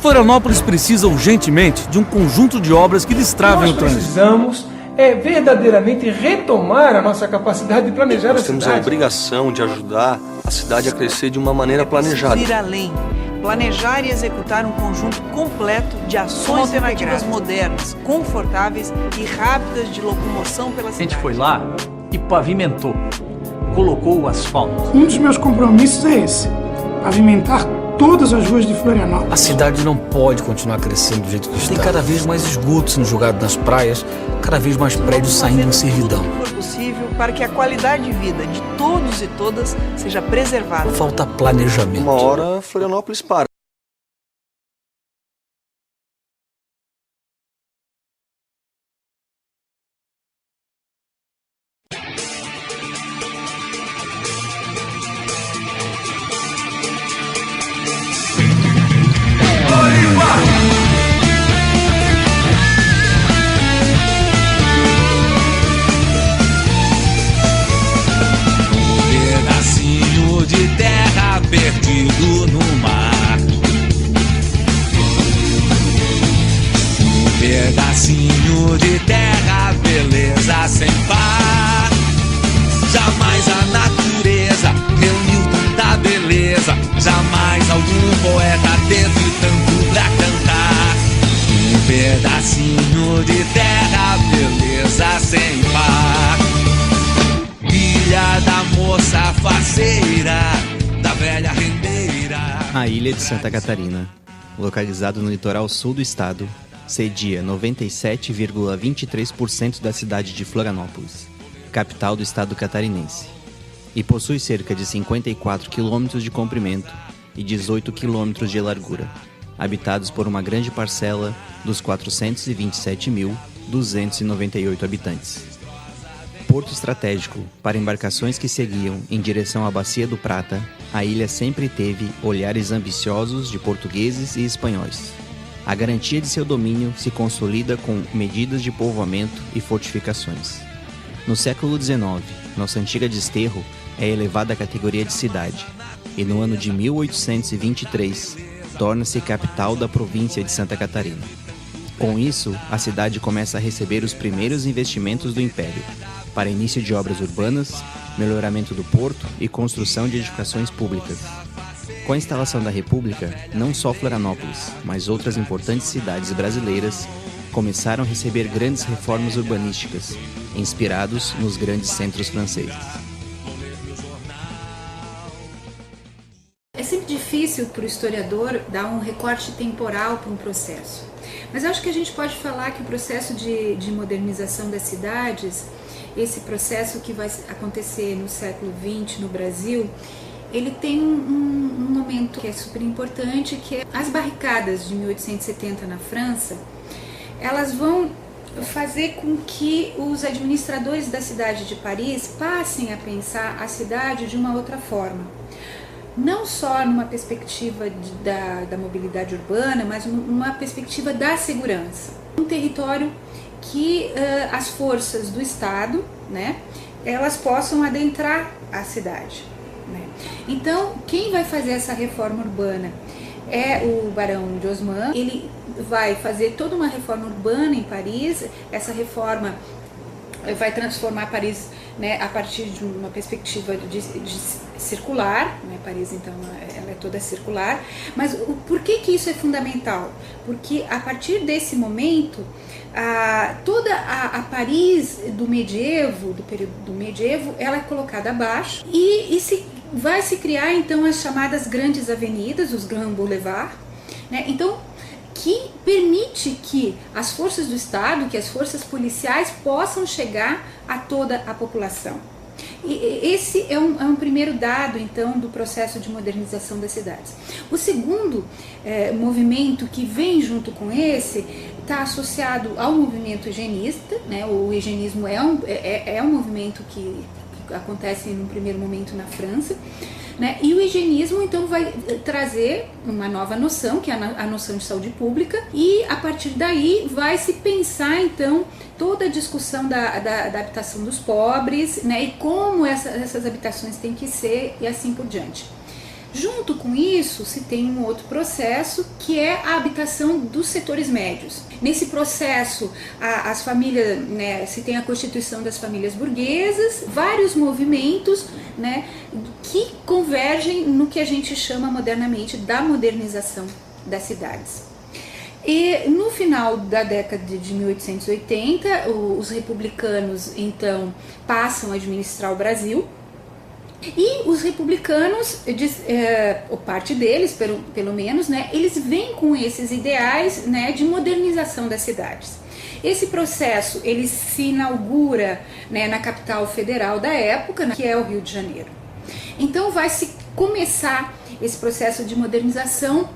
Florianópolis precisa urgentemente de um conjunto de obras que destravem o trânsito. Precisamos verdadeiramente retomar a nossa capacidade de planejar a cidade. Nós temos a obrigação de ajudar a cidade a crescer de uma maneira planejada. Ir além, planejar e executar um conjunto completo de ações alternativas modernas, confortáveis e rápidas de locomoção pela cidade. A gente foi lá e pavimentou, colocou o asfalto. Um dos meus compromissos é esse: pavimentar todas as ruas de Florianópolis. A cidade não pode continuar crescendo do jeito que está. Tem cada vez mais esgoto sendo jogado nas praias, cada vez mais prédios saindo em servidão. Tudo que for possível para que a qualidade de vida de todos e todas seja preservada. Falta planejamento. Uma hora Florianópolis para. Perdido no mar, um pedacinho de terra, beleza sem par. Jamais a natureza reuniu tanta beleza, jamais algum poeta teve tanto pra cantar. Um pedacinho de terra, beleza sem par. Ilha da moça faceira, da velha rendeira. A ilha de Santa Catarina, localizado no litoral sul do estado, cedia 97,23% da cidade de Florianópolis, capital do estado catarinense, e possui cerca de 54 quilômetros de comprimento e 18 quilômetros de largura, habitados por uma grande parcela dos 427.298 habitantes. Porto estratégico para embarcações que seguiam em direção à Bacia do Prata, a ilha sempre teve olhares ambiciosos de portugueses e espanhóis. A garantia de seu domínio se consolida com medidas de povoamento e fortificações. No século XIX, nossa antiga desterro é elevada à categoria de cidade, e no ano de 1823, torna-se capital da província de Santa Catarina. Com isso, a cidade começa a receber os primeiros investimentos do Império, para início de obras urbanas, melhoramento do porto e construção de edificações públicas. Com a instalação da República, não só Florianópolis, mas outras importantes cidades brasileiras começaram a receber grandes reformas urbanísticas, inspirados nos grandes centros franceses. É sempre difícil para o historiador dar um recorte temporal para um processo, mas acho que a gente pode falar que o processo de modernização das cidades, esse processo que vai acontecer no século XX no Brasil, ele tem um momento que é super importante, que é as barricadas de 1870 na França. Elas vão fazer com que os administradores da cidade de Paris passem a pensar a cidade de uma outra forma. Não só numa perspectiva da mobilidade urbana, mas numa perspectiva da segurança. Um território que as forças do Estado, né, elas possam adentrar a cidade, né? Então, quem vai fazer essa reforma urbana é o Barão de Haussmann. Ele vai fazer toda uma reforma urbana em Paris. Essa reforma vai transformar Paris, né, a partir de uma perspectiva de circular, né? Paris, então, ela é toda circular. Mas por que isso é fundamental? Porque a partir desse momento, toda a Paris do medievo, do período do medievo, ela é colocada abaixo e vai se criar então as chamadas grandes avenidas, os Grands Boulevards, né? Então, que permite que as forças do Estado, que as forças policiais possam chegar a toda a população. E esse é um primeiro dado, então, do processo de modernização das cidades. O segundo movimento que vem junto com esse está associado ao movimento higienista, né? O higienismo é um movimento que acontece num primeiro momento na França, né? E o higienismo então vai trazer uma nova noção, que é a noção de saúde pública, e a partir daí vai se pensar então toda a discussão da habitação dos pobres, né? E como essas habitações têm que ser e assim por diante. Junto com isso, se tem um outro processo que é a habitação dos setores médios. Nesse processo, as famílias, né, se tem a constituição das famílias burguesas, vários movimentos, né, que convergem no que a gente chama modernamente da modernização das cidades. E no final da década de 1880, os republicanos então passam a administrar o Brasil. E os republicanos, ou parte deles, pelo menos, né, eles vêm com esses ideais, né, de modernização das cidades. Esse processo ele se inaugura, né, na capital federal da época, né, que é o Rio de Janeiro. Então vai se começar esse processo de modernização,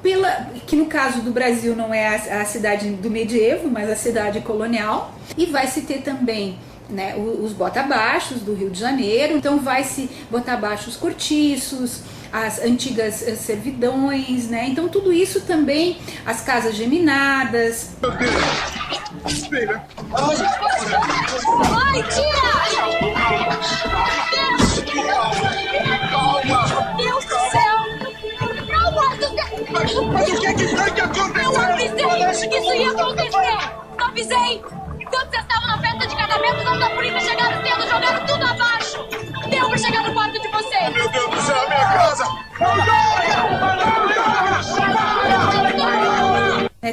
que no caso do Brasil não é a cidade do medievo, mas a cidade colonial, e vai se ter também, né, os bota-baixos do Rio de Janeiro. Então vai se botar abaixo os cortiços, as antigas servidões, né? Então tudo isso também, as casas geminadas. Vai, tira! Deus do céu! Não, Deus do céu! Mas o que tem que acontecer? Eu avisei que isso ia acontecer! Não avisei! Enquanto vocês estavam na festa de casamento, os homens da polícia chegaram cedo, jogaram tudo abaixo! Deu pra chegar no quarto de vocês! Meu Deus do céu, é minha casa!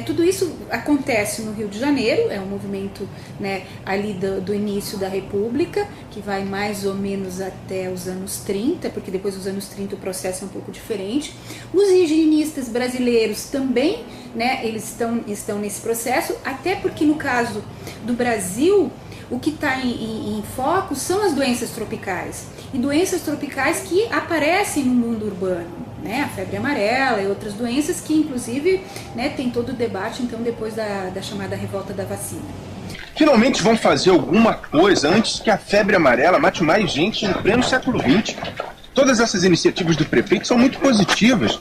Tudo isso acontece no Rio de Janeiro, é um movimento, né, ali do início da República, que vai mais ou menos até os anos 30, porque depois dos anos 30 o processo é um pouco diferente. Os higienistas brasileiros também, né, eles estão nesse processo, até porque no caso do Brasil, o que está em foco são as doenças tropicais, e doenças tropicais que aparecem no mundo urbano, né, a febre amarela e outras doenças que inclusive, né, tem todo o debate então depois da chamada revolta da vacina. Finalmente vão fazer alguma coisa antes que a febre amarela mate mais gente em pleno século XX. Todas essas iniciativas do prefeito são muito positivas.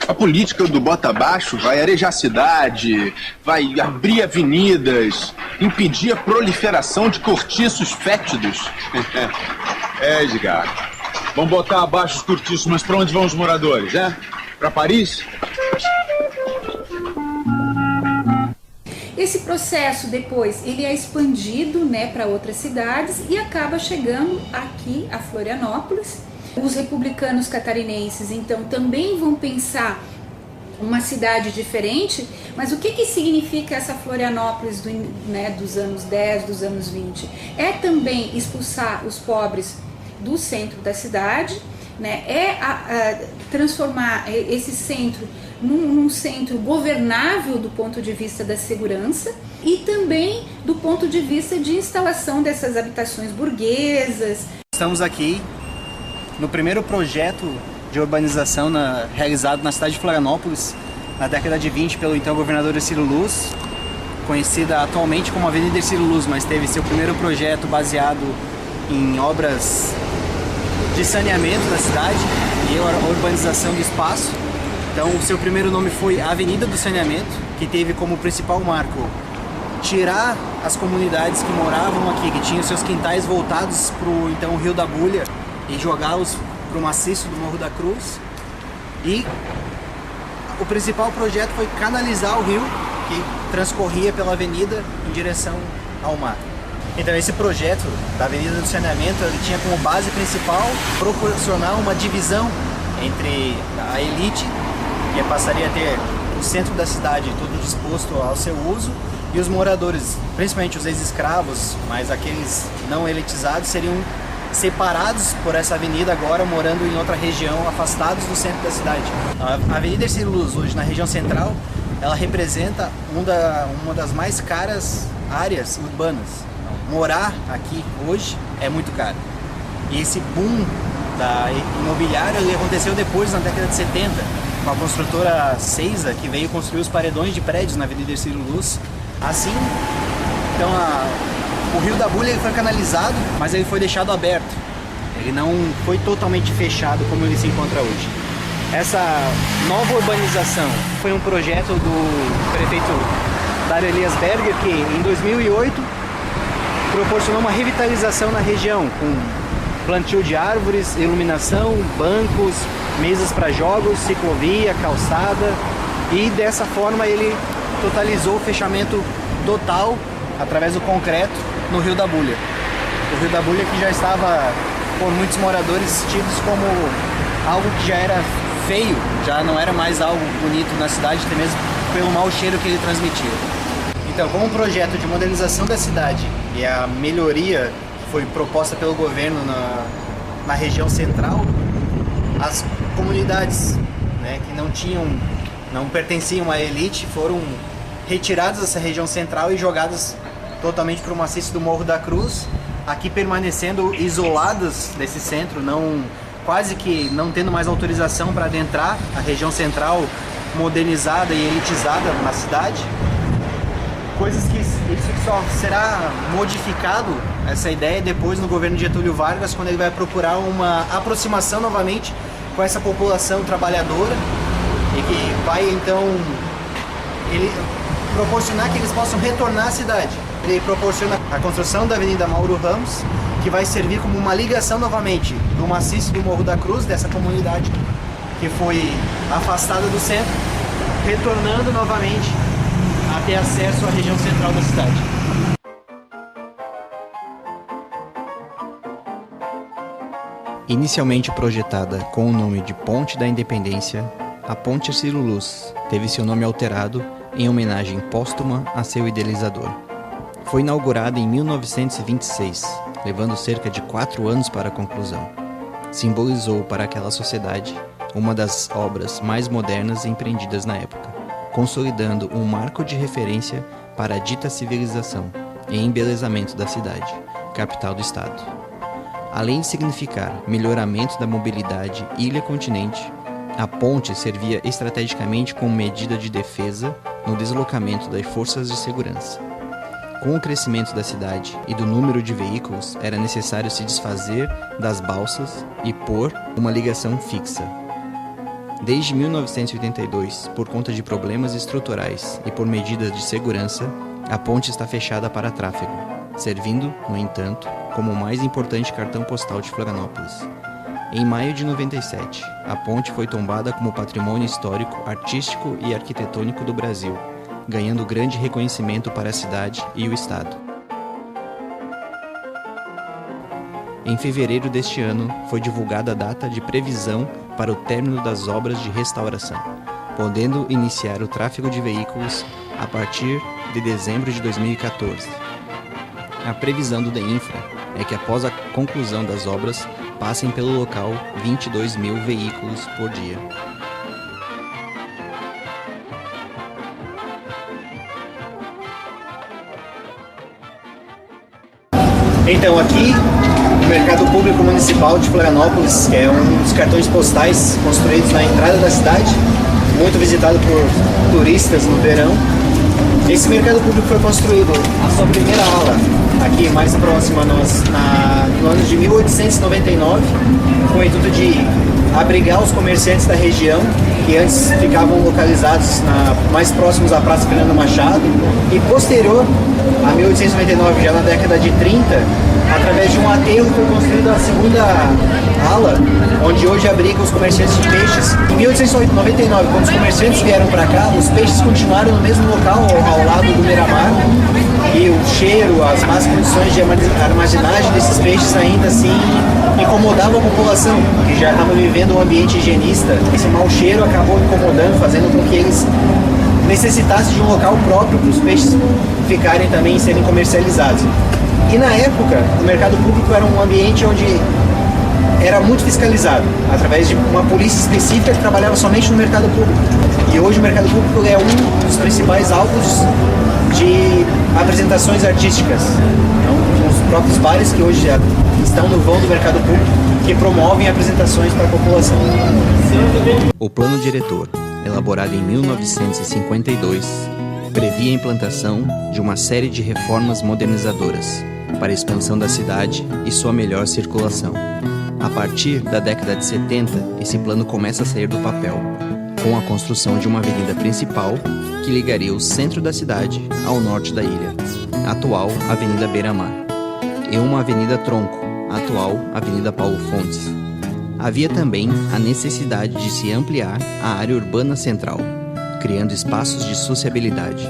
A política do bota abaixo vai arejar a cidade, vai abrir avenidas, impedir a proliferação de cortiços fétidos. Edgar, vamos botar abaixo os cortiços, mas para onde vão os moradores, é? Para Paris? Esse processo depois ele é expandido, né, para outras cidades e acaba chegando aqui a Florianópolis. Os republicanos catarinenses então também vão pensar uma cidade diferente, mas o que significa essa Florianópolis dos anos 10, dos anos 20? É também expulsar os pobres do centro da cidade, né? Transformar esse centro num centro governável do ponto de vista da segurança e também do ponto de vista de instalação dessas habitações burguesas. Estamos aqui no primeiro projeto de urbanização realizado na cidade de Florianópolis, na década de 20, pelo então governador Ercílio Luz, conhecida atualmente como Avenida Ercílio Luz, mas teve seu primeiro projeto baseado em obras de saneamento da cidade e a urbanização do espaço. Então, o seu primeiro nome foi Avenida do Saneamento, que teve como principal marco tirar as comunidades que moravam aqui, que tinham seus quintais voltados para o então Rio da Bulha, e jogá-los para o maciço do Morro da Cruz. E o principal projeto foi canalizar o rio que transcorria pela avenida em direção ao mar. Então esse projeto da Avenida do Saneamento ele tinha como base principal proporcionar uma divisão entre a elite, que passaria a ter o centro da cidade todo disposto ao seu uso, e os moradores, principalmente os ex-escravos, mas aqueles não elitizados, seriam separados por essa avenida agora, morando em outra região, afastados do centro da cidade. A Avenida Ercílio Luz, hoje na região central, ela representa uma das mais caras áreas urbanas. Morar aqui hoje é muito caro. E esse boom da imobiliária ele aconteceu depois, na década de 70, com a construtora Seiza, que veio construir os paredões de prédios na Avenida Ercílio Luz. Assim, então o Rio da Bulha ele foi canalizado, mas ele foi deixado aberto. Ele não foi totalmente fechado como ele se encontra hoje. Essa nova urbanização foi um projeto do prefeito Dário Elias Berger, que em 2008 proporcionou uma revitalização na região, com plantio de árvores, iluminação, bancos, mesas para jogos, ciclovia, calçada, e dessa forma ele totalizou o fechamento total através do concreto no Rio da Bulha. O Rio da Bulha que já estava por muitos moradores tidos como algo que já era feio, já não era mais algo bonito na cidade, até mesmo pelo mau cheiro que ele transmitia. Então, como um projeto de modernização da cidade e a melhoria que foi proposta pelo governo na região central, as comunidades, né, que não pertenciam à elite foram retiradas dessa região central e jogadas totalmente para o maciço do Morro da Cruz, aqui permanecendo isoladas desse centro, quase que não tendo mais autorização para adentrar a região central modernizada e elitizada na cidade. Coisas que isso só será modificado, essa ideia, depois no governo de Getúlio Vargas, quando ele vai procurar uma aproximação novamente com essa população trabalhadora e que vai então ele proporcionar que eles possam retornar à cidade. Ele proporciona a construção da Avenida Mauro Ramos, que vai servir como uma ligação novamente do maciço do Morro da Cruz, dessa comunidade que foi afastada do centro, retornando novamente a ter acesso à região central da cidade. Inicialmente projetada com o nome de Ponte da Independência, a Ponte Ciro Luz teve seu nome alterado em homenagem póstuma a seu idealizador. Foi inaugurada em 1926, levando cerca de 4 anos para a conclusão. Simbolizou para aquela sociedade uma das obras mais modernas empreendidas na época, consolidando um marco de referência para a dita civilização e embelezamento da cidade, capital do estado. Além de significar melhoramento da mobilidade ilha-continente, a ponte servia estrategicamente como medida de defesa no deslocamento das forças de segurança. Com o crescimento da cidade e do número de veículos, era necessário se desfazer das balsas e pôr uma ligação fixa. Desde 1982, por conta de problemas estruturais e por medidas de segurança, a ponte está fechada para tráfego, servindo, no entanto, como o mais importante cartão postal de Florianópolis. Em maio de 97, a ponte foi tombada como Patrimônio Histórico, Artístico e Arquitetônico do Brasil, ganhando grande reconhecimento para a cidade e o estado. Em fevereiro deste ano, foi divulgada a data de previsão para o término das obras de restauração, podendo iniciar o tráfego de veículos a partir de dezembro de 2014. A previsão do DEINFRA é que após a conclusão das obras, passem pelo local 22 mil veículos por dia. Então aqui, o Mercado Público Municipal de Florianópolis, que é um dos cartões postais construídos na entrada da cidade, muito visitado por turistas no verão. Esse mercado público foi construído, a sua primeira ala, aqui mais próxima a nós, no ano de 1899, com o intuito de abrigar os comerciantes da região, que antes ficavam localizados mais próximos à Praça Fernando Machado, e posterior a 1899, já na década de 30, através de um aterro foi construída a segunda ala, onde hoje abriga os comerciantes de peixes. Em 1899, quando os comerciantes vieram para cá, os peixes continuaram no mesmo local, ao lado do beira-mar, e o cheiro, as más condições de armazenagem desses peixes ainda assim incomodavam a população, que já estava vivendo um ambiente higienista. Esse mau cheiro acabou incomodando, fazendo com que eles necessitassem de um local próprio para os peixes ficarem também e serem comercializados. E na época, o mercado público era um ambiente onde era muito fiscalizado, através de uma polícia específica que trabalhava somente no mercado público. E hoje o mercado público é um dos principais alvos de apresentações artísticas. Então, os próprios bares que hoje já estão no vão do mercado público, que promovem apresentações para a população. O plano diretor, elaborado em 1952, previa a implantação de uma série de reformas modernizadoras para a expansão da cidade e sua melhor circulação. A partir da década de 70, esse plano começa a sair do papel, com a construção de uma avenida principal que ligaria o centro da cidade ao norte da ilha, a atual Avenida Beira-Mar, e uma avenida tronco, a atual Avenida Paulo Fontes. Havia também a necessidade de se ampliar a área urbana central, criando espaços de sociabilidade,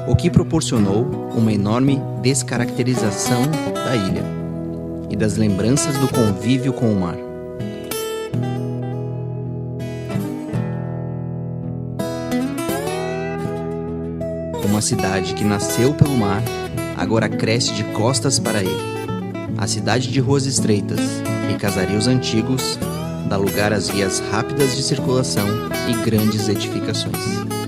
o que proporcionou uma enorme descaracterização da ilha e das lembranças do convívio com o mar. Uma cidade que nasceu pelo mar, agora cresce de costas para ele. A cidade de ruas estreitas e casarios antigos dá lugar às vias rápidas de circulação e grandes edificações.